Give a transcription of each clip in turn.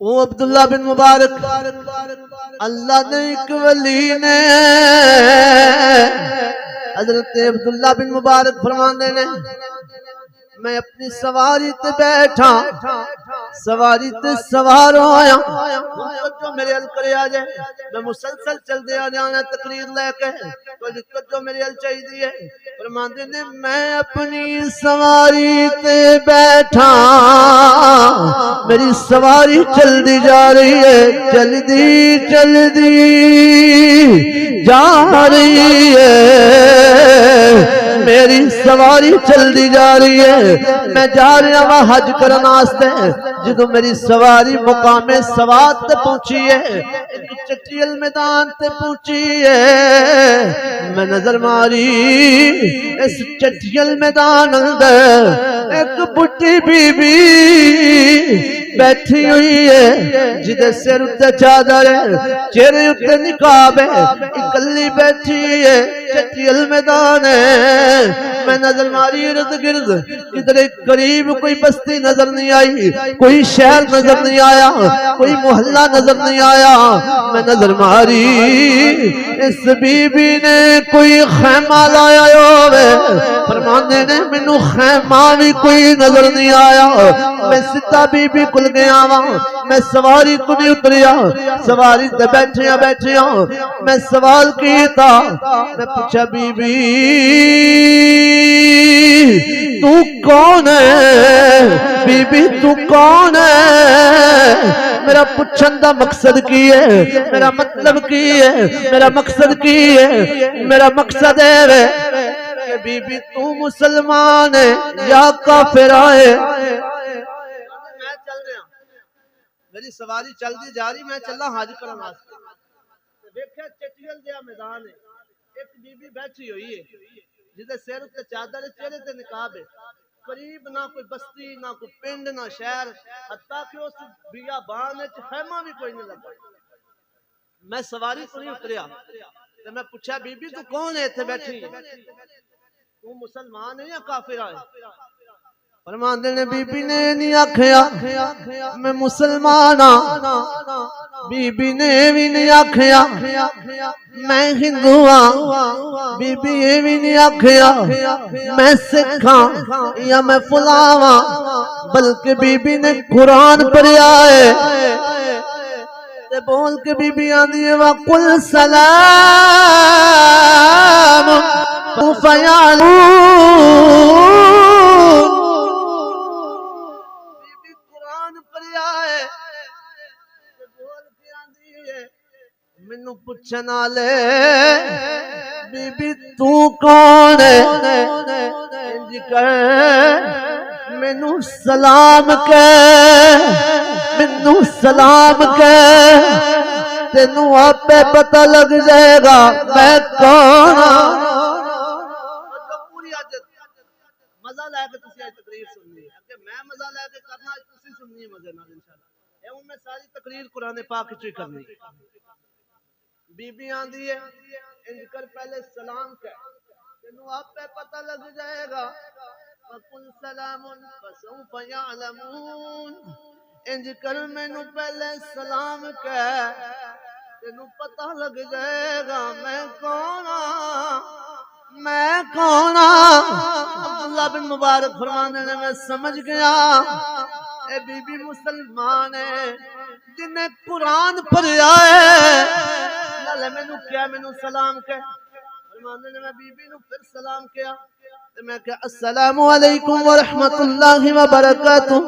او عبداللہ بن مبارک اللہ نے ایک ولی نے حضرت عبداللہ بن مبارک فرماندے نے میں اپنی سواری تے بیٹھا سواری تے سوار ہویا جو میرے ال کرے آ جائے میں مسلسل چل دے آ جانا تقریر لے کے تو دقت جو میرے ال چاہی دیئے فرماندے نے میں اپنی سواری تے بیٹھا میری سواری چل دی جا رہی ہے چل دی جا رہی ہے میری سواری چل دی جا رہی ہے میں جا رہا ہوں حج کرنا آستے جدو میری سواری مقام سوات تے پہنچی ہے ایک چٹیل میدان تے پہنچی ہے میں نظر ماری اس چٹیل میدان اندر ایک بڑی بی بی بیٹھی ہوئی ہے جدے سر اتے چادر ہے چہرے اتے نقاب ہے اکلی بیٹھی ہے چٹیل میدان ہے میں نظر ماری ارد گرد کدھر قریب کوئی بستی نظر نہیں آئی کوئی شہر نظر نہیں آیا کوئی محلہ نظر نہیں آیا میں نظر ماری اس بی بی نے کوئی خیمہ لایا ہوئے فرمانے نے منو خیمہ بھی کوئی نظر نہیں آیا میں ستا بی بی کل گیا وہاں میں سواری کو نہیں اتریا سواری تے بیٹھیا میں سوال کیتا میں پوچھا بی بی تو کون ہے بی بی تو کون ہے میرا پوچھن دا مقصد کی ہے میرا مطلب کی ہے میرا مقصد کی ہے میرا مقصد ہے کہ بی بی تو مسلمان ہے یا کافر ہے میں چل رہا میری سواری چل دی جا رہی میں چلا حج کرن واسطے دیکھیا چٹیل جہا میدان ہے ایک بی بی بیٹھی ہوئی ہے جدے سر تے چادر ہے چہرے تے نقاب ہے قریب نہ کوئی بستی نہ کوئی پنڈ نہ شہر حتیٰ کہ اس بیابان وچ خیمہ بھی کوئی نہیں لگا میں سواری کو نہیں اتریا تے میں پوچھا بی بی تو کون ہے ایتھے بیٹھی تو مسلمان ہے یا کافر ہے فرماندے نے بی بی نے نہیں آکھیا میں مسلمان ہاں بی بی نے بھی نہیں آکھیا میں ہندو ہاں بی بی یہ بھی نہیں آکھیا میں سکھ ہاں یا میں فلاں ہاں بلکہ بی بی نے قرآن پڑھیا ہے تے بول کے بی بی آندی ہے وَقُلْ سَلَامٌ فَيَعْلُونَ مینوں پوچھن والے بی بی تو کون ہے انج کر مینوں سلام کہہ مینوں سلام کہہ تینوں آپے پتہ لگ جائے گا میں کون پوری اج مزہ لے کے تسی تقریر سننی ہے کہ میں مزہ لے کے کرنا تسی سننی ہے مزے نال انشاءاللہ اے میں ساری تقریر قرآن پاک وچ کرنی بی بی آندی ہے انج کر پہلے سلام کہہ تینوں آپ پہ پتہ لگ جائے گا وَقُلْ سَلَامٌ فَسَوْفَ يَعْلَمُونَ انج کر مینوں پہلے سلام کہہ تینوں پتہ لگ جائے گا میں کون عبداللہ بن مبارک فرمانے نے میں سمجھ گیا اے بی بی مسلمان ہے جن نے قرآن پڑھیا ہے لے مینوں کیا مینوں سلام کہہ فرمانے نے میں بی بی نو پھر سلام کیا تے میں کہ السلام علیکم ورحمت اللہ وبرکاتہ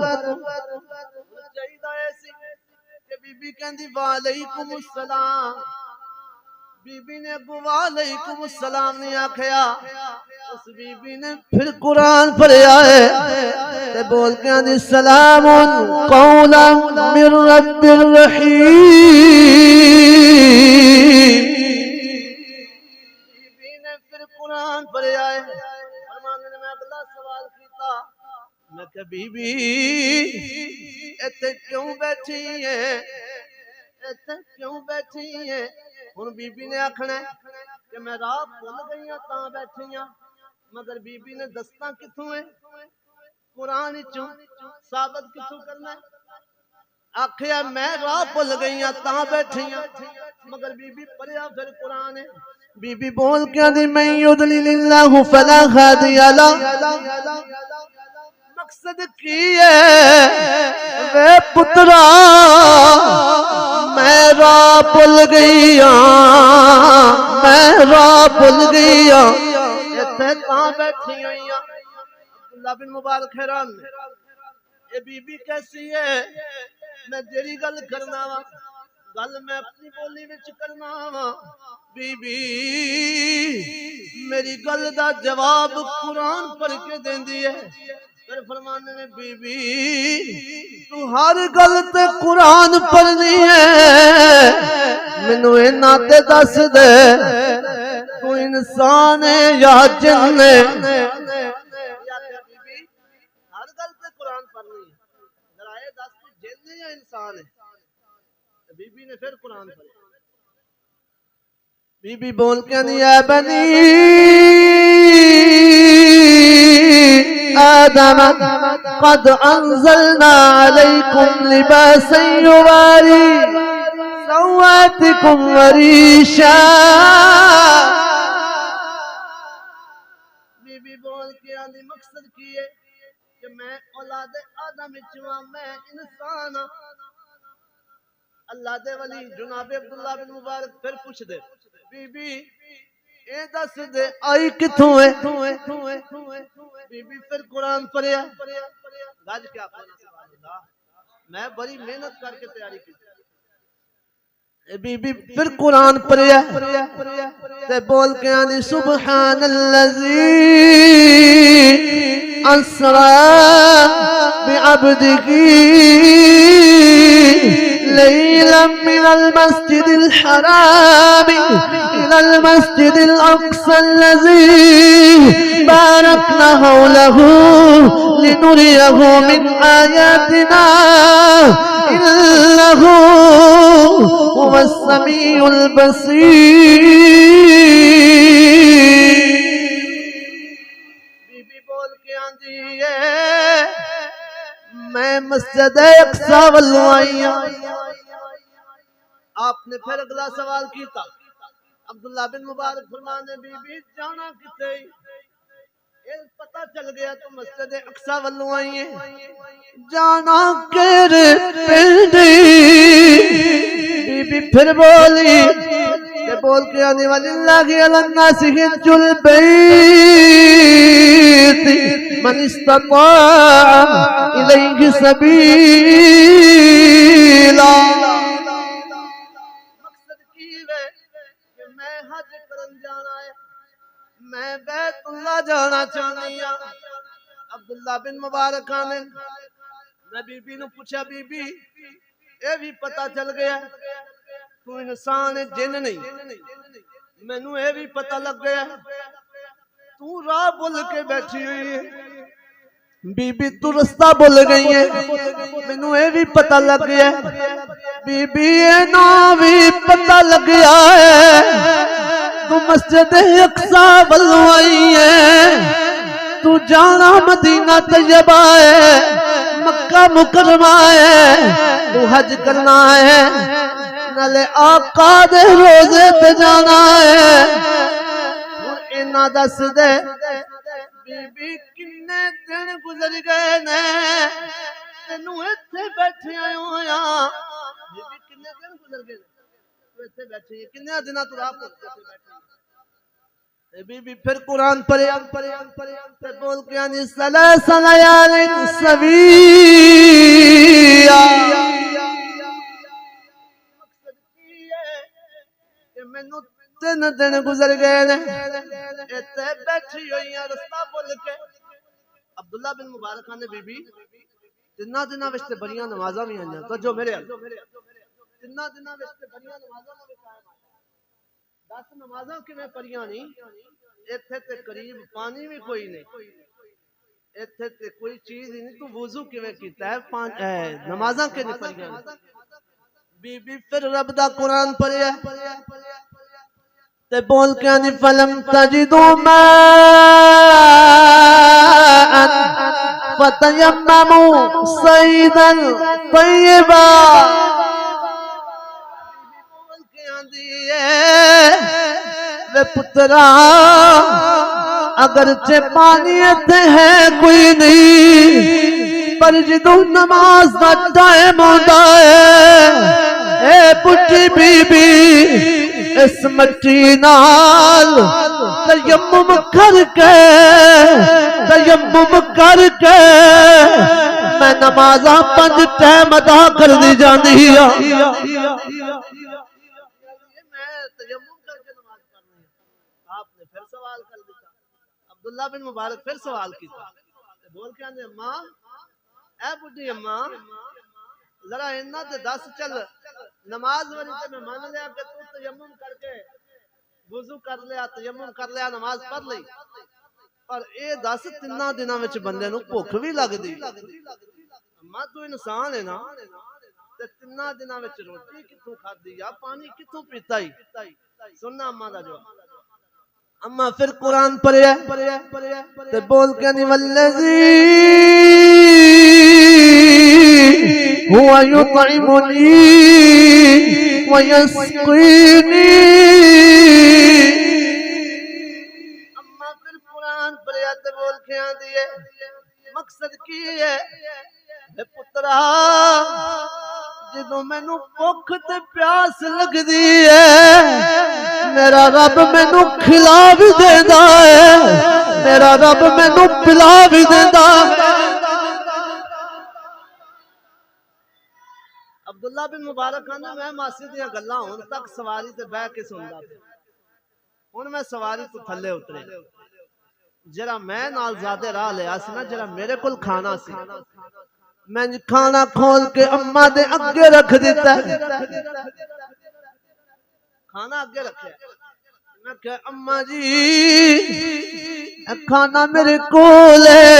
چاہیدا ایسی کہ بی بی کہندی وعلیکم السلام بی بی نے ابو وعلیکم السلام نہیں آکھیا اس بی بی نے پھر قرآن پڑھیا ہے تے بول کے آندی سلام قولا من رب الرحیم بی بی نے پھر قرآن پڑھیا ہے فرمانے نے میں اگلا سوال کیتا میں کہ بی بی ایتھے کیوں بیٹھی ہے ایتھے کیوں بیٹھی ہے ہن بی بی نے آکھنا کہ میں راہ بھول گئی ہاں تاں بیٹھی ہاں مگر بی بی نے دسنا کتھوں ہے قرآن وچوں ثابت کتھوں کرنا ہے آکھیا میں راہ بھول گئی ہاں تاں بیٹھی ہاں مگر بی بی پڑھیا پھر قرآن ہے بی بی بول کیا دی من یضلل اللہ فلا ہادی له مقصد کی ہے وے پترا میں راہ بھول گئی ہاں میں راہ بھول گئی ہاں ایتھے تاں بیٹھی ہوئی ہاں عبداللہ بن مبارک حیران یہ بی بی کیسی ہے میں تیری گل کرنا وا گل میں اپنی بولی وچ کرنا وا بی بی میری گل دا جواب قرآن پڑھ کے دیندی ہے پھر فرمانے میں بی بی تو ہر گل تے قرآن پڑھنی ہے مینوں اینا تے دس دے تو انسان ہے یا جن ہے ہر گل تے قرآن پڑھنی ہے ذرا یہ دس تو جن ہے یا انسان ہے بی بی نے پھر قرآن پڑھا بی بی بول کے نہیں اے بنی آدم قد انزلنا علیکم لباسا یواری سواتکم وریشا بی بی بول کے آدھی مقصد کی ہے کہ میں اولاد آدم چواں میں انسان اللہ دے ولی جناب عبداللہ بن مبارک پھر پوچھ دے بی بی اے دس دے آئی کتھوں ہے بی بی پھر قرآن پڑھیا گاج کیا پڑھنا سبحان اللہ میں بڑی محنت کر کے تیاری کی بی بی پھر قرآن پڑھیا تے بول کے آنی سبحان اللذی اسرا بعبدہ ليلا من المسجد الحرام إلى المسجد الأقصى الذي باركنا حوله لنريه من آياتنا إنه هو السميع البصير بی بی بول کے آندھی ہے میں مسجد اقصی والوں آئی ہوں آپ نے پھر اگلا سوال کیتا عبداللہ بن مبارک فرمانے بی بی جانا کتے یہ پتہ چل گیا تو مسجد اقصی والوں آئی ہیں جانا کر پنڈی بی بی پھر بولی کہ بول کے آنے والی اللہ کی الناس حج البیت من استطاع الیہ سبیلا میں بیت اللہ جانا چاہنی ہوں عبداللہ بن مبارک آنے میں بی بی نو پوچھا بی بی اے بھی پتہ چل گیا تو انسان جن نہیں میں نو اے بھی پتہ لگ گیا تو راہ بول کے بیٹھی ہوئی ہے بی بی تو رستہ بول گئی ہے میں نو اے بھی پتہ لگ گیا بی بی اے نا بھی پتہ لگ گیا ہے تو مسجد اقصی والوں آئی ہے تو جانا مدینہ طیبہ ہے مکہ مکرمہ ہے تو حج کرنا ہے نالے آقا دے روزے پہ جانا ہے اور اینا دس دے بی بی کنے دن گزر گئے نے تینوں ایتھے بیٹھے آئے ہویا بی بی کنے دن گزر گئے ایتھے بیٹھے کنے دنہ تو راہ پہنچے بیٹھے بی بی پھر قرآن پڑھے بول کے آنی سلاس لیال سویہ مقصد کی ہے کہ میں نو تین دن گزر گئے نے ایتے بیٹھی ہوئی ہیں رستہ بول کے عبداللہ بن مبارک نے بی بی تینہ دنہ وشتے بڑیاں نمازہ بھی آنیا تو جو میرے تینہ دنہ وشتے بڑیاں نمازہ بھی قائم آیا 10 نمازاں کی میں پڑھیاں نہیں ایتھے تے قریب پانی بھی کوئی نہیں ایتھے تے کوئی چیز نہیں تو وضو کی میں کیتا ہے نمازاں کے نہیں پڑھیاں بی بی پھر رب دا قرآن پڑھیا تے بول کے آنی فلم تجدو ماءً فتیمموا صعیدا طیبا وے پترا اگرچہ پانی اتنے ہے کوئی نہیں پر جدوں نماز دا ٹائم ہوندا ہے اے بڈھی بی بی اس مٹی نال تیمم کر کے میں نمازاں 5 ٹائم ادا کر دی جاندی ہاں عبداللہ بن مبارک پھر سوال کیتا بول کے آندے اماں اے بڈھی اماں ذرا انہاں تے دس چل نماز وری تے میں مان لیا کہ تو تیمم کر کے وضو کر لیا تیمم کر لیا نماز پڑھ لئی پر اے دس 3 دناں وچ بندے نوں بھوک بھی لگدی اماں تو انسان ہے نا تے 3 دناں وچ روٹی کتھوں کھادی یا پانی کتھوں پیتا ہی سننا اماں دا جواب اما پھر قرآن پڑھیا تے بول کے نہیں والذی هو یطعمنی ویسقینی اما پھر قرآن پڑھیا تے بول کے آندی ہے مقصد کی ہے اے پترا جدوں مینوں بھوک تے پیاس لگدی ہے میرا رب مینوں کھلا بھی دیندا ہے میرا رب مینوں پلا بھی دیندا عبداللہ بن مبارک کہندا میں ماسی دیاں گلاں ہن تک سواری تے بیٹھ کے سندا ہن میں سواری تو تھلے اترے جڑا میں نال زیادہ راہ لیا سی نا جڑا میرے کول کھانا سی میں کھانا کھول کے اماں دے اگے رکھ دیتا کھانا اگے رکھیا میں کہ اماں جی کھانا میرے کول ہے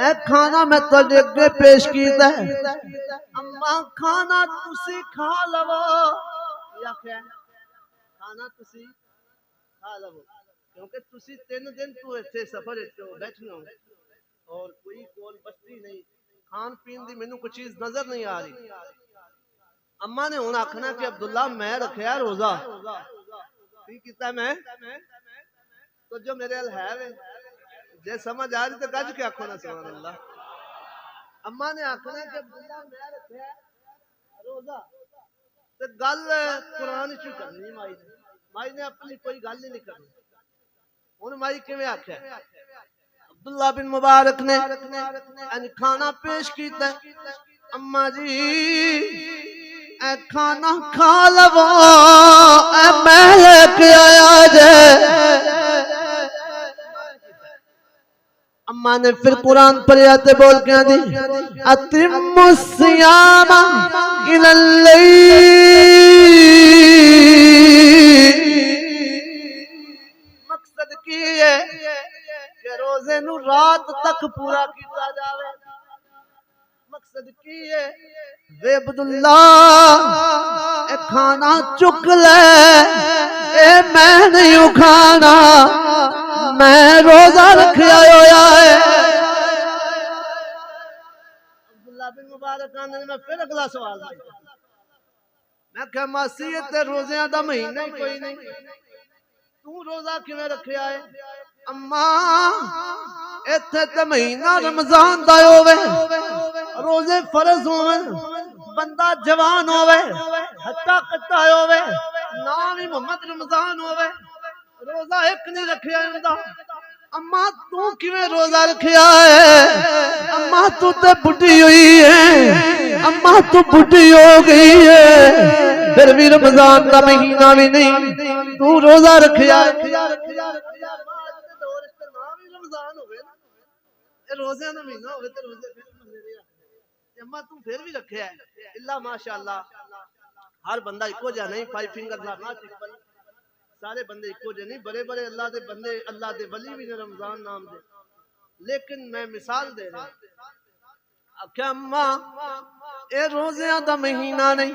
اے کھانا میں تہاڈے اگے پیش کیتا ہے اماں کھانا تسی کھا لو یا کھانا تسی کھا لو کیونکہ تسی 3 دن تو ایتھے سفر وچ بیٹھے ہو اور کوئی کول بستی نہیں کھان پین دی مینوں کوئی چیز نظر نہیں آ رہی اماں نے ہن آکھنا کہ عبداللہ میں رکھیا روزہ کی کیتا میں تو جو میرے ال ہے جے سمجھ آ رہی تو گج کے آکھو نا سبحان اللہ اماں نے آکھنا کہ عبداللہ میں رکھیا روزہ تے گل قرآن وچ کرنی مائی نے اپنی کوئی گل ہی نہیں کرنی ہن مائی کیویں آکھیا عبداللہ بن مبارک نے کھانا پیش کیتا اماں جی اے کھانا کھا لو اے میں لے کے آیا جے اماں نے پھر قرآن پڑھیا تے بول کے دی اتم الصیام الی اللیل مقصد کی ہے کہ روزے نو رات تک پورا کیتا جاوے مقصد کی ہے وے عبداللہ اے کھانا چک لے اے میں نہیں کھانا میں روزہ رکھیا ہویا ہے عبداللہ بن مبارک نے میں پھر اگلا سوال میں کہ ماسی تے روزیاں دا مہینہ ہی کوئی نہیں تو روزہ کیویں رکھیا ہے اماں ایتھے تے مہینہ رمضان دا ہووے روزے فرض ہوون بندہ جوان ہووے ہٹا کٹا ہووے نام ہی محمد رمضان ہووے روزہ ایک نہیں رکھیا ہوندا اماں تو کیویں روزہ رکھیا ہے اماں تو تے بڈھی ہوئی ہے اماں تو بڈھی ہو گئی ہے پھر بھی رمضان دا مہینہ بھی نہیں تو روزہ رکھیا ہے روزے دا مہینہ ہوے تے روزے پھر بندے دے اماں تو پھر بھی رکھیا ہے اللہ ماشاءاللہ ہر بندہ اکو جہا نہیں 5 فنگر نہ چکل سارے بندے اکو جہے نہیں بڑے بڑے اللہ دے بندے اللہ دے ولی بھی نے رمضان نام دے لیکن میں مثال دے رہا آکھیا اماں اے روزیاں دا مہینہ نہیں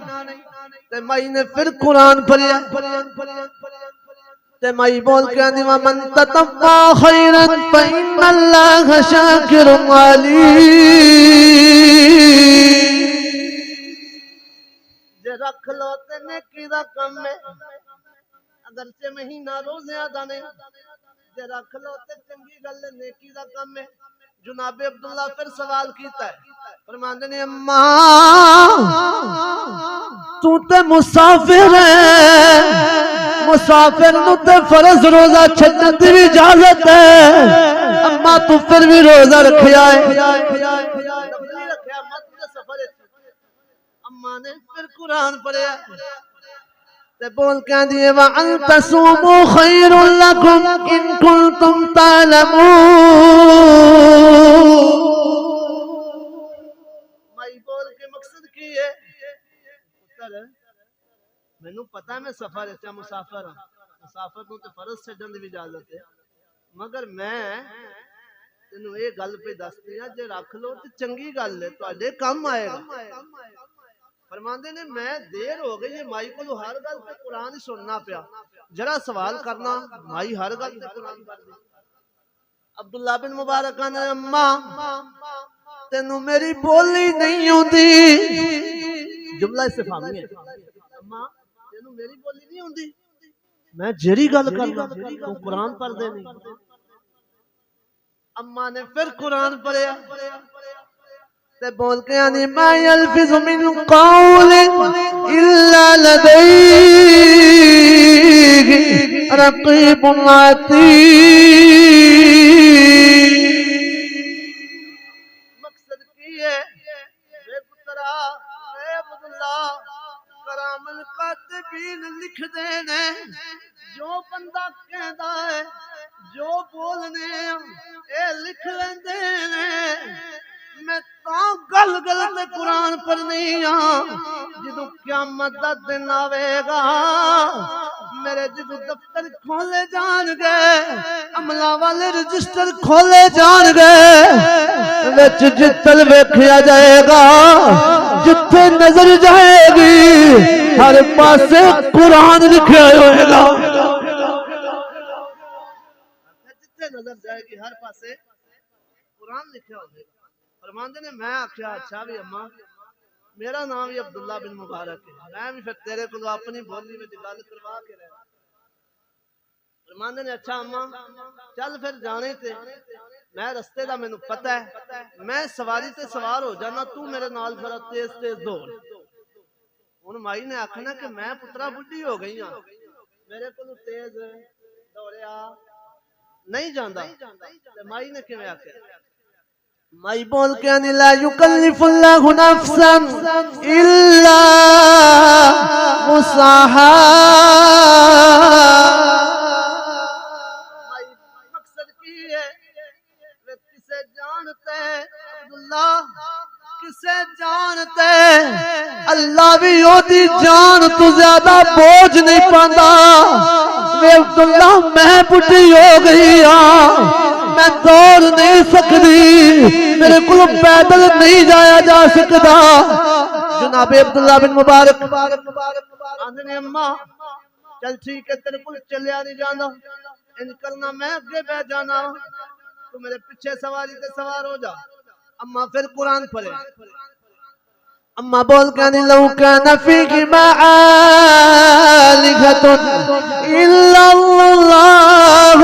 تے مائی نے پھر قرآن پڑھیا تے مائی بول کے آنی وَمَن تَتَوَّا خَيْرًا فَإِنَّ اللَّهَ شَاكِرٌ عَلِيمٌ جے رکھ لو تے نیکی دا کم ہے اگرچہ مہینہ روزے آدھا نہیں جے رکھ لو تے چنگی گل نیکی دا کم ہے جناب عبداللہ پھر سوال کیتا ہے فرماندے نے اماں تو تے مسافر ہے مسافر نو تے فرض روزہ چھڈن دی بھی اجازت ہے اماں تو پھر بھی روزہ رکھیا ہے اماں نے پھر قرآن پڑھیا تے بول کے دیے وَأَن تَصُومُوا خَيْرٌ لَكُمْ إِن كُنتُمْ تَعْلَمُونَ مائی بول کے مقصد کی ہے مینوں پتہ ہے میں سفر ہے مسافر ہوں مسافر کو تے فرض چھڈن دی اجازت ہے مگر میں تینوں یہ گل پہ دستی ہاں جے رکھ لو تے چنگی گل ہے تواڈے کم آئے گا فرماندے نے میں دیر ہو گئی ہے مائی کو ہر گل پہ قرآن ہی سننا پیا جرا سوال کرنا مائی ہر گل پہ قرآن کر دی عبداللہ بن مبارک نے اماں تینوں میری بولی نہیں ہوندی جملہ استفہامی ہے اماں تینوں میری بولی نہیں ہوندی میں جیری گل کرنا تو قرآن پڑھ دے نہیں اماں نے پھر قرآن پڑھیا تے بول کے آنی ما یلفظ من قول الا لدیہ رقیب عتید مقصد کی ہے اے پترا اے عبداللہ کرام الکاتبین لکھ دینے جو بندہ کہندا ہے جو بولنے اے لکھ لیندے نے میں تاں گل گل تے قرآن پڑھنی ہاں جدوں قیامت دا دن آوے گا میرے جدوں دفتر کھولے جان گے عملہ والے رجسٹر کھولے جان گے وچ جتل ویکھیا جائے گا جتھے نظر جائے گی ہر پاسے قرآن لکھیا ہوئے گا جتھے نظر جائے گی ہر پاسے قرآن لکھیا ہوئے گا فرماندے نے میں آکھیا اچھا بھی اماں میرا نام بھی عبداللہ بن مبارک ہے میں بھی پھر تیرے کو اپنی بولی میں گل کروا کے رہا فرماندے نے اچھا اماں چل پھر جانے تے میں رستے دا مینوں پتہ ہے میں سواری تے سوار ہو جانا تو میرے نال ذرا تیز تیز دوڑ ہن مائی نے آکھنا کہ میں پترا بڈھی ہو گئی ہاں میرے کو تیز دوڑیا نہیں جاندا تے مائی نے کیویں آکھیا مائی بول کے آنی لا یکلف اللہ نفسا الا وسعہا مقصد کی ہے کسے جانتے عبداللہ کسے جانتے اللہ بھی ہوتی جان تو زیادہ بوجھ نہیں پاندا وے عبداللہ میں بڈھی ہو گئی ہاں میں دوڑ نہیں سکتی میرے کو پیدل نہیں جایا جا سکتا جناب عبداللہ بن مبارک آندھنے اماں چل ٹھیک ہے تیرے کو چلیا نہیں جانا ان کرنا میں اگے بیٹھ جانا تو میرے پیچھے سواری تے سوار ہو جا اماں پھر قرآن پڑھے اما بول کہنی لو کان فیہما آلہۃ الا اللہ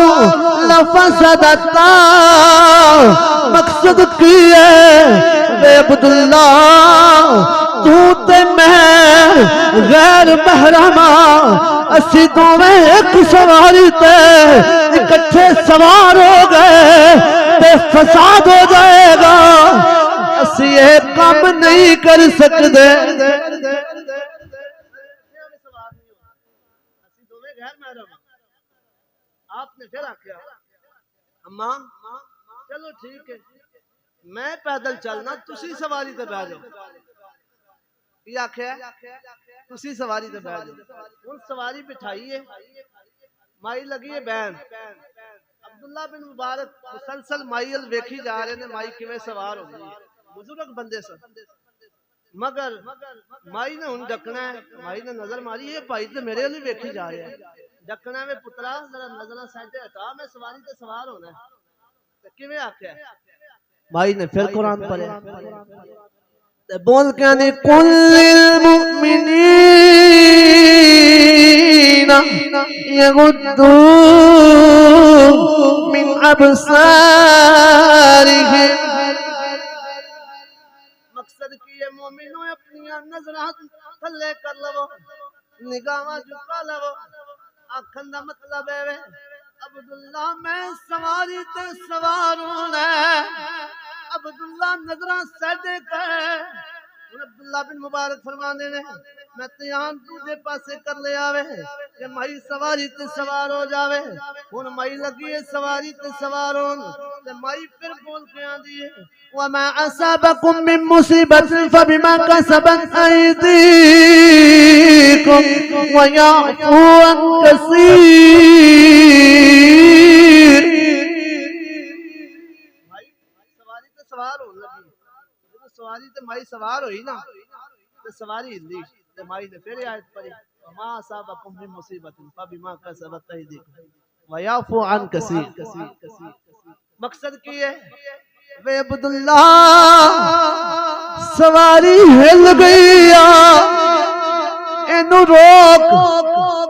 لفسدتا مقصد کی ہے بے عبداللہ تو تے میں غیر محرمہ اسی دوویں ایک سواری تے اکٹھے سوار ہو گئے تے فساد ہو جائے گا اسی ایک کام نہیں کر سکتے آپ نے پھر آکھیا اماں چلو ٹھیک ہے میں پیدل چلنا تسی سواری تے بیٹھ جاؤ کی آکھیا تسی سواری تے بیٹھ جاؤ ہن سواری بٹھائی ہے مائی لگی ہے بہن عبداللہ بن مبارک مسلسل مائی ال ویکھی جا رہے نے مائی کیویں سوار ہو گئی بزرگ بندے سن مگر مائی نے ہن ڈکنا ہے مائی نے نظر ماری یہ بھائی تے میرے ال ویکھی جا رہا ہے ڈکنا میں پترا ذرا نظر سائڈ ہٹا میں سواری تے سوار ہونا ہے تے کیویں آکھیا بھائی نے پھر قرآن پڑھیا تے بول کے نے کل للمؤمنین یغضوا من ابصارهم مقصد کی ہے مومنوں اپنی نظرات تھلے کر لو نگاہاں جھکا لو آنکھن دا مطلب ہے عبداللہ میں سواری تے سوار ہونا عبداللہ نظراں سیدے کر عبداللہ بن مبارک فرمانے نے میں تیان تجھے پاسے کر لے آوے کہ مائی سواری تے سوار ہو جاوے ہن مائی لگی ہے سواری تے سوار ہون تے مائی پھر بول کے آندی ہے وما اصابکم من مصیبت فبما کسبت ایدیکم ویعفو عن کثیر سواری تے سوار ہون لگی سواری تے مائی سوار ہوئی نا تے سواری ہلی تے مائی نے پھر آیت پڑھی وما اصابکم من مصیبت فبما کسبت ایدیکم ویعفو عن کثیر مقصد کی ہے وے عبداللہ سواری ہل گئی اینو روک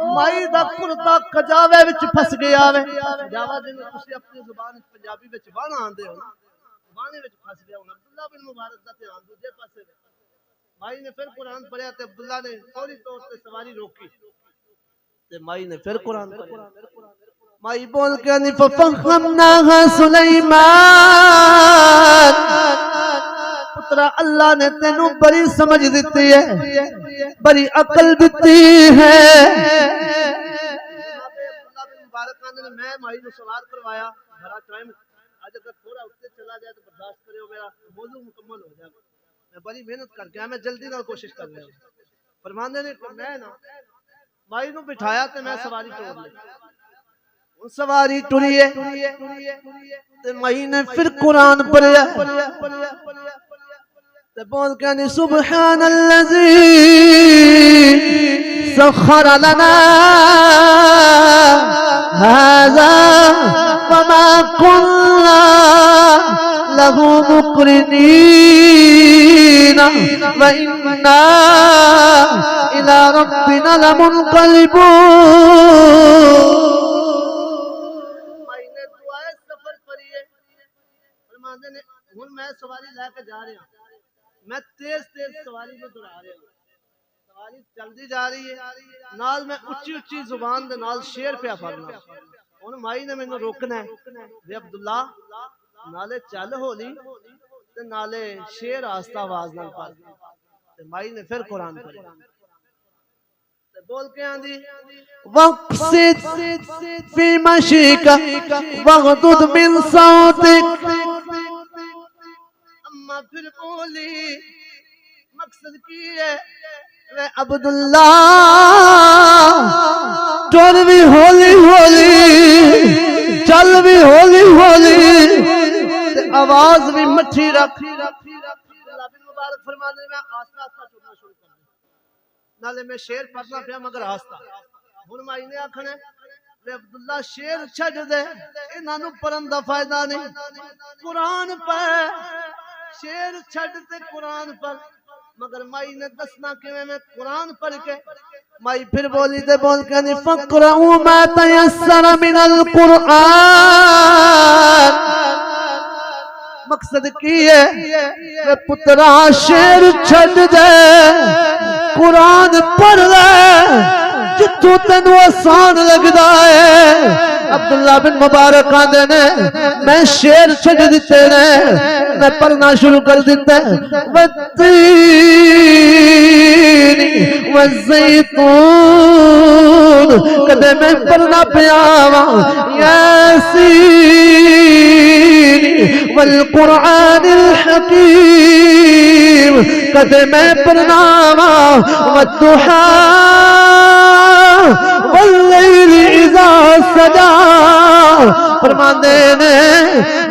مائی دا کرتا کجاوے وچ پھس گیا وے جاوا جنوں تسی اپنی زبان پنجابی وچ وانا آندے ہو نا وانے وچ پھس گیا ہن عبداللہ بن مبارک دا دھیان دوجے پاسے مائی نے پھر قرآن پڑھیا تے عبداللہ نے فوری طور تے سواری روکی تے مائی نے پھر قرآن پڑھیا مائی بول کے نہیں ففہمناها سلیمان پترا اللہ نے تینو بڑی سمجھ دیتی ہے بڑی عقل دیتی ہے میں مائی نے سوار کروایا بڑا ٹائم آج اگر تھوڑا اس سے چلا جائے تو برداشت کرے میرا موضوع مکمل ہو جائے میں بڑی محنت کر کے میں جلدی نہ کوشش کر رہا ہوں فرماندے نے میں نا مائی نو بٹھایا تے میں سواری توڑ لی سواری ٹری ہے تے مائی نے پھر قرآن پڑھیا تے بول کے نہیں سبحان الذی سخر لنا هذا وما كنا له مقرنين وإنا إلى ربنا لمنقلبون میں سواری لے کے جا رہا ہوں میں تیز سواری کو دوڑا رہا ہوں سواری چلدی جا رہی ہے نال میں اچھی اچھی زبان دے نال شیر پیا پڑھنا ہن مائی نے مینوں روکنا ہے وے عبداللہ نالے چل ہولی تے نالے شیر آہستہ آواز نال پڑھ تے مائی نے پھر قرآن پڑھا تے بول کے آندی وقصد فی مشیک وغضض من صوتک پھر بولی مقصد کی ہے وے عبداللہ ٹور بھی ہولی ہولی چل بھی ہولی ہولی آواز بھی مٹھی رکھ اللہ بن مبارک فرمانے میں آستہ آستہ چلنا شروع کر دیا نالے میں شیر پڑھنا پیا مگر آستہ ہن مائی نے آکھنا وے عبداللہ شیر چھڈ دے انہاں نوں پڑھن دا فائدہ نہیں قرآن پڑھ شیر چھڑ تے قرآن پر مگر مائی نے دسنا کہ میں قرآن پڑھ کے مائی پھر بولی تے بول کے نہیں فقرؤوا ما تیسر من القرآن مقصد کی ہے کہ پترا شیر چھڑ دے قرآن پڑھ لے جتوں تینوں آسان لگدا ہے عبداللہ بن مبارک آندے نے میں شیر چھڑ دیتے نے میں پڑھنا شروع کر دیتا والتین والزیتون کدے میں پڑھنا پیاوا یاسین والقرآن الحکیم کدے میں پڑھنا والضحی واللیل اذا سجا فرماندے نے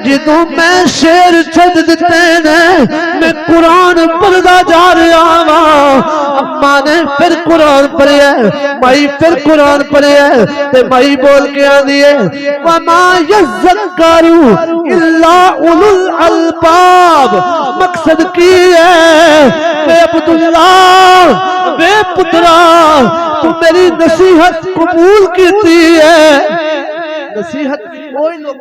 جدوں میں شیر چھڈ دتے نے میں قرآن پڑھدا جا رہا ہاں اما نے پھر قرآن پڑھیا مائی پھر قرآن پڑھیا تے مائی بول کے آندی ہے وما یذکر الا اولو الالباب مقصد کی ہے اے عبداللہ بے پترا تو میری نصیحت قبول کیتی ہے نصیحت کوئی لوگ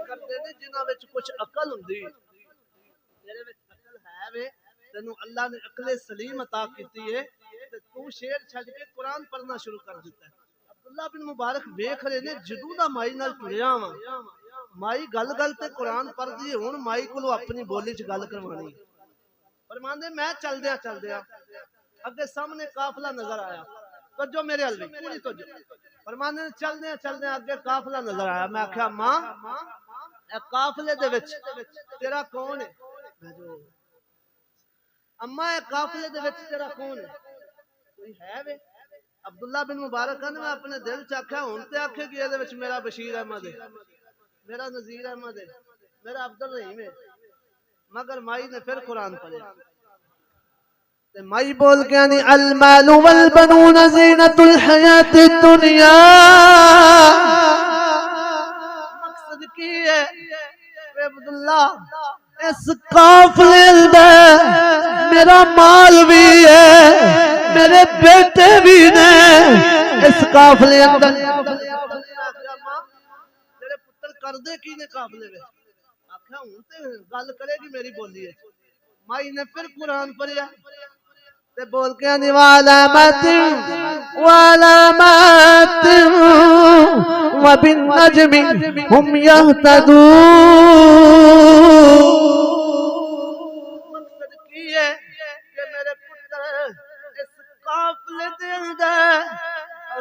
کرتے نے جنہاں وچ کچھ عقل ہوندی تیرے وچ عقل ہے وے تینوں اللہ نے عقل سلیم عطا کیتی ہے تے تو شعر چھڈ کے قرآن پڑھنا شروع کر دیتا ہے عبداللہ بن مبارک ویکھ رہے نے جدوں دا مائی نال ٹریا وا مائی گل گل تے قرآن پڑھ دی ہن مائی کولوں اپنی بولی چ گل کروانی فرماندے میں چل دیا اگے سامنے قافلہ نظر آیا توجہ میرے ال پوری توجہ فرماندے چل دیا اگے قافلہ نظر آیا میں آکھیا ماں اے قافلے دے وچ تیرا کون ہے اما اے قافلے دے وچ تیرا کون ہے کوئی ہے وے عبداللہ بن مبارک نے میں اپنے دل چ آکھیا ہن تے آکھے کہ دے وچ میرا بشیر احمد ہے میرا نذیر احمد ہے میرا عبد الرحیم ہے مگر مائی نے پھر قرآن پڑھا تے مائی بول کے آنی المال والبنون زینت الحیات الدنیا مقصد کی ہے عبداللہ اس قافلے اندر میرا مال بھی ہے میرے بیٹے بھی نے اس قافلے اندر تیرے پتر کر دے کی نے قافلے میں آکھا ہوں تے گل کرے گی میری بولی ہے مائی نے پھر قرآن پڑھیا تے بول کے آنی وعلامات وبالنجم هم يهتدون مقصد کی ہے کہ میرے پتر اس قافلے دے اندر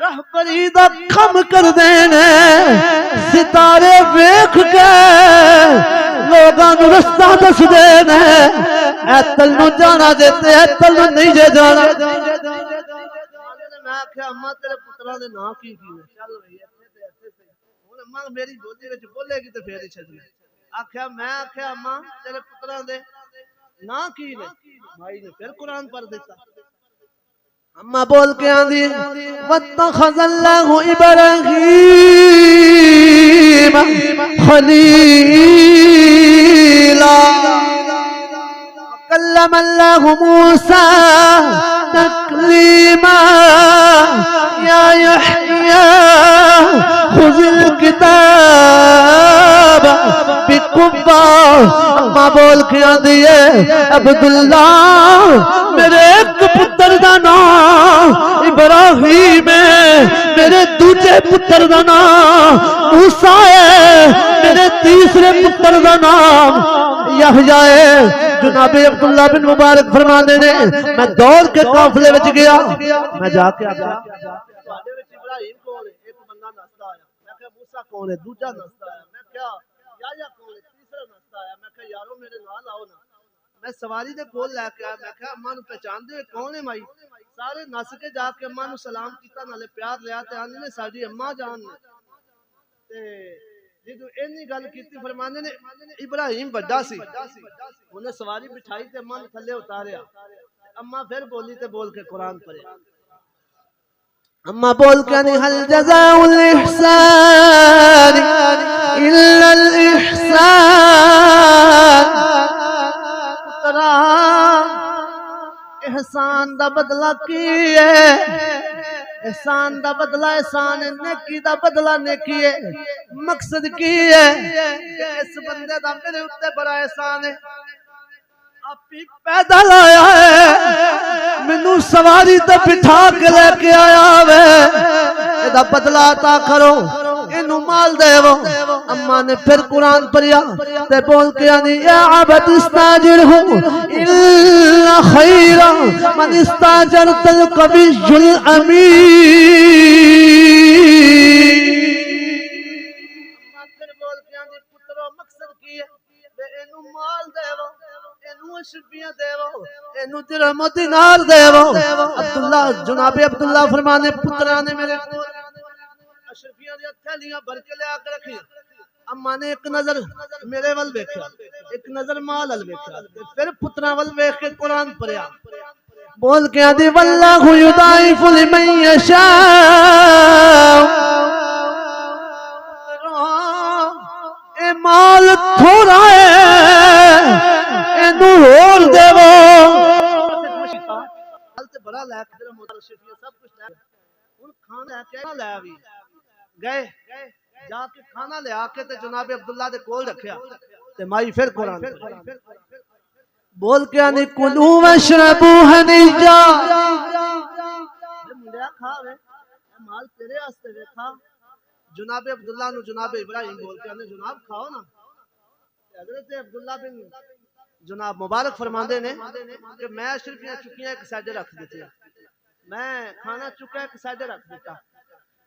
رہبری دا کم کر دینے ستارے ویکھ کے لوگاں نوں رستہ دس دینے ایتل نو جانا دیتے ایتل نو نہیں جے جانا میں آکھیا اماں تیرے پتراں دے نام کی چل رہی ہے ہن اماں میری بولی وچ بولے گی تے پھر ہی چھڈنا آکھیا میں آکھیا اماں تیرے پتراں دے نام کی نے بھائی نے پھر قرآن پڑھ دیتا اما بول کے آندی واتخذ اللہ ابراہیم خلیلا کلم اللہ موسیٰ تکلیما یا یحییٰ خذ الکتاب بقوہ اما بول کے آندی ہے عبداللہ میرے ایک پتر دا نام ابراہیم ہے میرے دوسرے پتر دا نام موسیٰ ہے میرے تیسرے پتر دا نام یحییٰ ہے جناب عبداللہ بن مبارک فرماندے نے میں دوڑ کے قافلے وچ گیا میں جا کے ابراہیم کون ہے ایک بندہ نستا آیا میں کہا موسیٰ کون ہے دوسرا نستا آیا میں کہا یحییٰ کون ہے تیسرا نستا آیا میں کہا یارو میرے نال آؤ نا میں سواری دے کول لے کے آیا میں کہا اماں نو پہچان دے کون ہے مائی سارے نس کے جا کے اماں نو سلام کیتا نالے پیار لیا تے آندے نے ساڈی اماں جان نے تے جدوں اینی گل کیتی فرماندے نے ابراہیم بڑا سی انہیں سواری بٹھائی تے اماں نو تھلے اتاریا اماں پھر بولی تے بول کے قرآن پڑھیا اماں بول کے نہیں هل جزاء الاحسان الا الاحسان ترا احسان دا بدلہ کی ہے احسان دا بدلہ احسان ہے نیکی دا بدلہ نیکی ہے مقصد کی ہے کہ اس بندے دا میرے اتے بڑا احسان ہے آپ ہی پیدا لایا ہے منو سواری تے بٹھا کے لے کے آیا ہے ادا بدلہ عطا کرو انو مال دیو اما نے پھر قرآن پڑھیا تے بول کے آنی یا عبد استاجر ہوں الا خیرا من استاجرت القوی الامین پھر بول کے آنی پترو مقصد کی ہے انو مال دیو انو اشرفیاں دیو انو درہم و دینار دیو عبداللہ جناب عبداللہ فرمانے پترانے میرے اشرفیاں دی تھیلیاں بھر کے لے آ کے رکھی اما نے ایک نظر میرے ول ویکھیا ایک نظر مال ول ویکھیا پھر پتراں ول ویکھ کے قرآن پڑھیا بول کے آدھی واللہ یضاعف لمن یشاء، اے مال تھوڑا ہے اینو ہور دیو، بڑا لے کے سب کچھ لے ہن کھانا لے کے لے آوی گئے جا کے کھانا لے آ کے تے جناب عبداللہ دے کول رکھیا تے مائی پھر قرآن بول کے آنی کلو وشربو ہنیجا منڈیا کھا وے مال تیرے آستے ویکھا جناب عبداللہ نو جناب ابراہیم بول کے آنے جناب کھاؤ نا حضرت عبداللہ بن جناب مبارک فرماندے نے کہ میں شرفیاں چکیاں ایک سائڈے رکھ دیتی ہیں میں کھانا چکا ایک سائڈے رکھ دیتا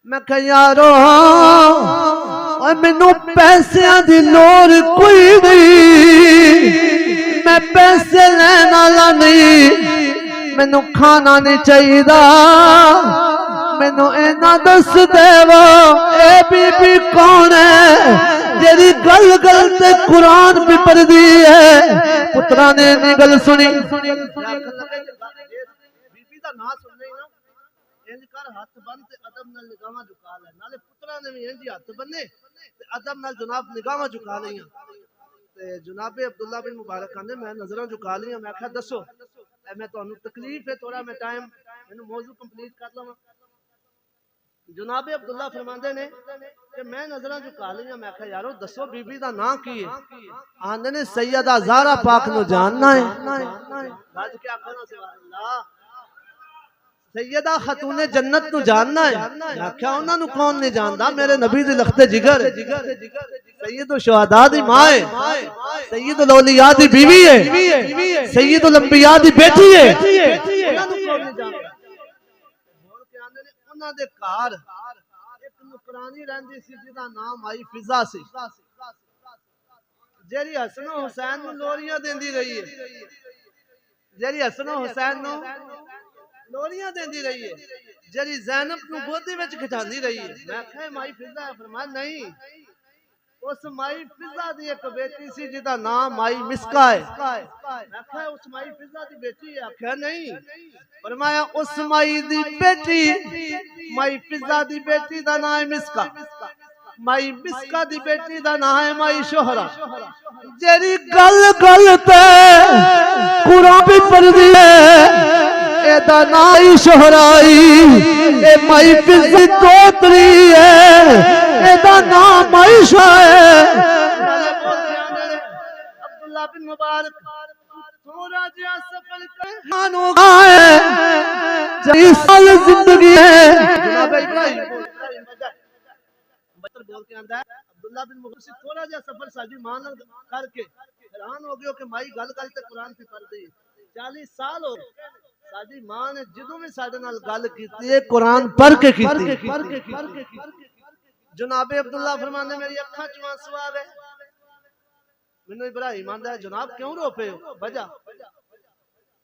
میں کہ یارو اور منو پیسیاں دی لوڑ کوئی نہیں میں پیسے لینا لا نہیں منو کھانا نہیں چاہیے منو اینا دس دیو اے بی بی کون ہے جیری گل گل تے قرآن بھی پڑھ دی ہے پترہ نے نہیں گل سنی بی بی دا نا سننے نا انج کر ہاتھ بند تے ادب نال نگاہاں جھکا لے نالے پترہ نے بھی انج ہاتھ بندے تے ادب نال جناب نگاہاں جھکا لیاں تے جناب عبداللہ بن مبارک کہندے میں نظراں جھکا لیاں میں کہا دسو اے میں تانوں تکلیف ہے تھوڑا میں ٹائم مینوں موضوع کمپلیٹ کر لواں جناب عبداللہ فرماندے نے کہ میں نظراں جھکا لیاں میں کہا یارو دسو بی بی دا نام کی ہے آندے نے سیدہ زہرا پاک نو جاننا ہے بھاج کے آکھنا سبحان اللہ سیدہ خاتون جنت نو جاننا ہے میں کہا انہاں نو کون نہیں جاندا میرے نبی دی لخت جگر سید الشہداء دی ماں ہے سید الاولیاء دی بیوی ہے سید الانبیاء دی بیٹی ہے انہاں نو کون نہیں جاندا بول کے آندے نے انہاں دے گھر ایک نوکرانی رہندی سی جدا نام آئی فضا سی جیڑی حسن و حسین نو لوریاں دیندی رہی ہے جیڑی حسن و حسین نو لوریاں دیندی رہی ہے جیڑی زینب نو گودی وچ کھٹاندی رہی ہے میں کہے مائی فضا فرمایا نہیں اس مائی فضا دی ایک بیٹی سی جدا نام مائی مسکا ہے میں کہے اس مائی فضا دی بیٹی ہے کہا نہیں فرمایا اس مائی دی بیٹی مائی فضا دی بیٹی دا نام ہے مسکا مائی مسکا دی بیٹی دا نام ہے مائی شہرہ جیڑی گل گل تے قرآن بھی پڑھ دی ہے اے دا نائی شہرائی اے مائی فضی توتری ہے اے دا نام مائی شہر ہے عبداللہ بن مبارک تھوڑا جیا سفر کرانو آئے جی سال زندگی ہے جناب ابراہیم بطر بول کے آندہ ہے عبداللہ بن مبارک سے تھوڑا جیا سفر ساجی مانا کر کے حیران ہو گئے کہ مائی گل گل تے قرآن پہ پڑھ دی 40 سال ہو ساجی ماں نے جدوں میں ساڈے نال گل کیتی ہے قرآن پڑھ کے کیتی جناب عبداللہ فرماندے میری اکھاں چ آنسو آ گئے مینوں ابراہیم آندا ہے جناب کیوں رو پے ہو وجہ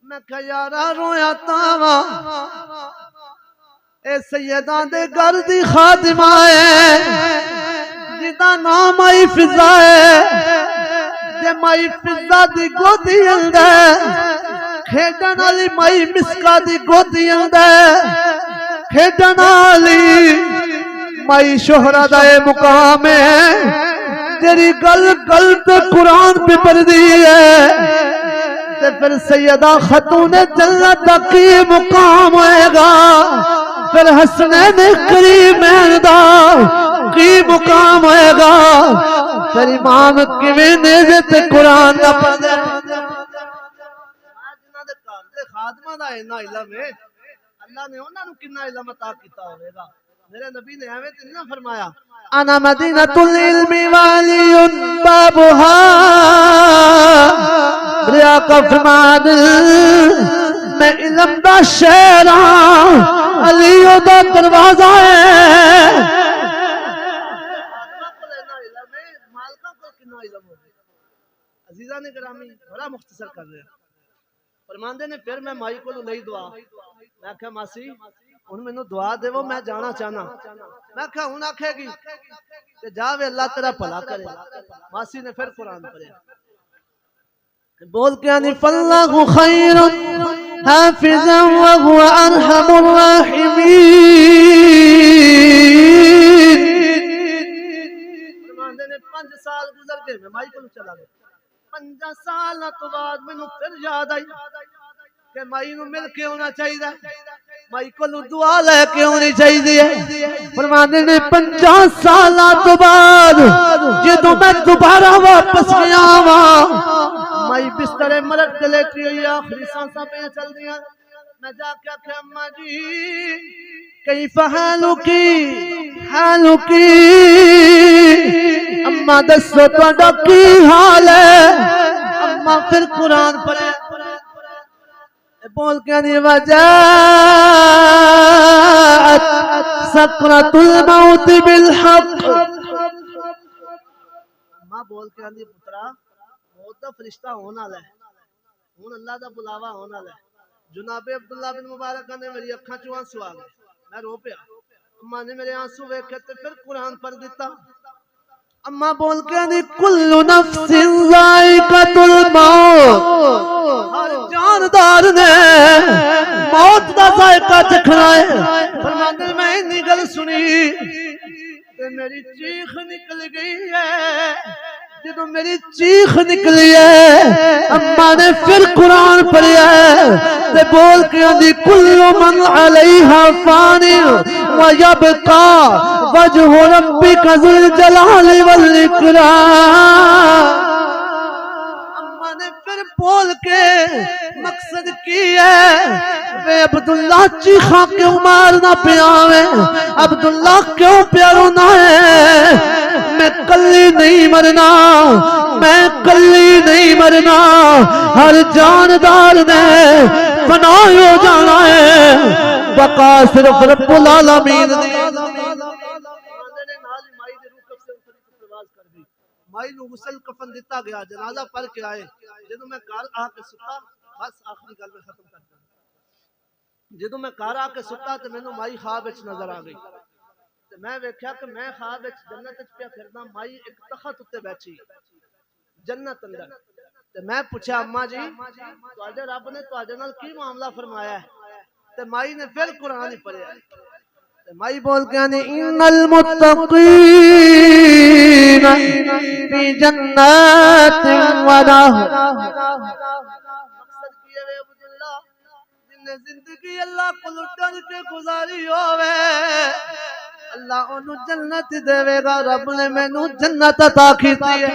میں کہا یارا رویا تاواں اے سیداں دے گھر دی خادمہ ہے جدا نام آئی فضا ہے جے مائی فضا دی گودی اندر کھیڈن والی مائی مسکا دی گودی اندر کھیڈن والی مائی شہرہ دا اے مقام ہے تیری گل گل تے قرآن پہ پڑھ دی ہے تے پھر سیدہ خاتون جنت دا کی مقام ہوئے گا پھر حسنین کریمین دا کی مقام ہوئے گا پھر امام کیویں نیزے تے قرآن دا پڑھ دے خادمہ دا اینا علم ہے اللہ نے انہاں نو کتنا علم عطا کیتا ہوئے گا میرے نبی نے ایویں تے نہیں فرمایا انا مدینۃ العلم والی بابھا ریا کا فرمان میں علم دا شہر ہاں علی دا دروازہ ہے مالکاں کو کتنا علم ہو عزیزان گرامی بڑا مختصر کر رہے ہیں فرماندے نے پھر میں مائی کو لئی دعا میں کہا ماسی ان میں نو دعا دے وہ میں جانا چاہنا میں کہا ہوں آکھے گی کہ جاوے اللہ تیرا پھلا کرے ماسی نے پھر قرآن پڑھیا بول کے آنی فاللہ خیر حافظا وهو ارحم الراحمین. فرماندے نے 5 سال گزر گئے میں مائی کو چلا گیا. 5 سال تو بعد مینوں پھر یاد آئی کہ مائی نو مل کے ہونا چاہیے, مائی کو دعا لے کے ہونی چاہیے. فرماندے نے 50 سال تو بعد جدوں میں دوبارہ واپس گیا وا, مائی بسترے مرد تے لیٹی ہوئی, آخری سانساں پہ چل دیا. میں جا کے آکھیا اماں جی کیف حالکی حالکی, اماں دسو تہاڈا کی حال ہے. اماں پھر قرآن پڑھے, بول کے نہیں وجاءت سکرۃ الموت بالحق. اماں بول کے نہیں پترا موت دا فرشتہ ہونے والا ہے, ہن اللہ دا بلاوا ہونے والا ہے. جناب عبداللہ بن مبارک نے میری اکھاں چوں آنسو آ گئے, میں رو پیا. اماں نے میرے آنسو ویکھے تے پھر قرآن پڑھ دیتا. اماں بول کے نہیں کل نفس ذائقۃ الموت, ہر جاندار نے موت دا ذائقہ چکھنا ہے. فرماتے میں اتنی گل سنی تے میری چیخ نکل گئی ہے. جدوں میری چیخ نکلی ہے اماں نے پھر قرآن پڑھیا تے بول کے آندی کل من علیہا فان ویبقى وجہ ربک ذو الجلال والاکرام. اماں نے پھر بول کے مقصد کی ہے وے عبداللہ چیخاں کیوں مارنا پیاوے, عبداللہ کیوں پیارونا ہے. میں کلی نہیں مرنا, میں کلی نہیں مرنا, ہر جاندار نے فنا ہو جانا ہے, بقا صرف رب العالمین دی. مائی نو غسل کفن دیتا گیا, جنازہ پڑھ کے آئے. جدوں میں گھر آ کے ستا, بس آخری گل میں ختم کر دوں, جدوں میں گھر آ کے ستا تے مینوں مائی خواب وچ نظر آ گئی. تے میں ویکھیا کہ میں خواب وچ جنت وچ پیا پھردا, مائی ایک تخت اُتے بیٹھی جنت اندر. تے میں پوچھا اماں جی تواڈے رب نے تواڈے نال کی معاملہ فرمایا ہے؟ تے مائی نے پھر قرآن ہی پڑھیا. تے مائی بول کے آنی ان المتقین فی جنات ونہر. مقصد کی ہے عبداللہ جن زندگی اللہ کو لٹن کے گزاری ہوئے اللہ انہوں جنت دے گا. رب نے مینوں جنت عطا کیتی ہے.